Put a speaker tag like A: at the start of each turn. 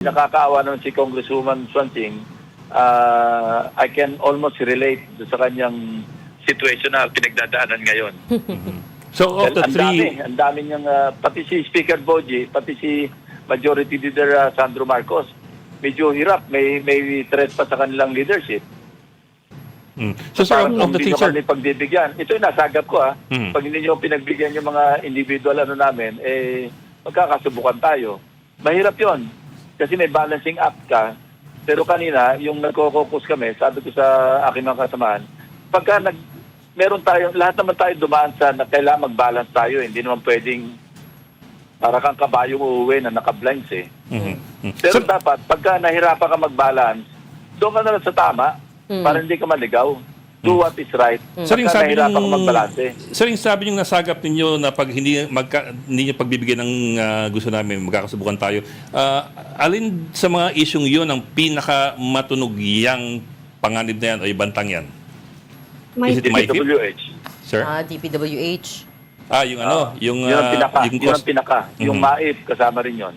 A: Nakakaawa naman si Congresswoman Swansing. I can almost relate sa kanyang situation na pinagdadaanan ngayon.
B: So of the three,
A: Ang dami niyang, pati si Speaker Boji, pati si Majority Leader Sandro Marcos, medyo hirap, may threat pa sa kanilang leadership.
B: So sir,
A: Parang
B: of the
A: hindi
B: three,
A: nyo
B: sir,
A: kami pagbibigyan. Ito yung nasagap ko
B: Mm.
A: Pag hindi nyo pinagbigyan yung mga individual namin, magkakasubukan tayo. Mahirap yon kasi may balancing act ka. Pero kanina, yung nagko-focus kami, sabi ko sa aking mga kasamahan, pagka meron tayo, lahat naman tayo dumaan sa na kailangan mag-balance tayo. Hindi naman pwedeng para kang kabayong uuwi na naka-blinds Pero
B: So,
A: dapat, pagka nahirapan ka mag-balance, doon ka na lang sa tama para hindi ka maligaw. Do what is right.
B: Sir, yung
A: Pagka
B: sabi
A: nahirapan ka
B: niyong,
A: mag-balance.
B: sir, yung sabi niyong nasagap ninyo na pag hindi niyo pagbibigyan ng gusto namin, magkakasubukan tayo. Alin sa mga isyong yun ang pinakamatunog yang panganib na yan o ibantang yan? Is it MyHip?
A: DPWH.
B: Sir?
C: DPWH.
B: Yung ano? Yung,
A: Yun ang pinaka.
B: yung
A: Yun ang
B: cost.
A: pinaka. Yung MAIP, kasama rin yun.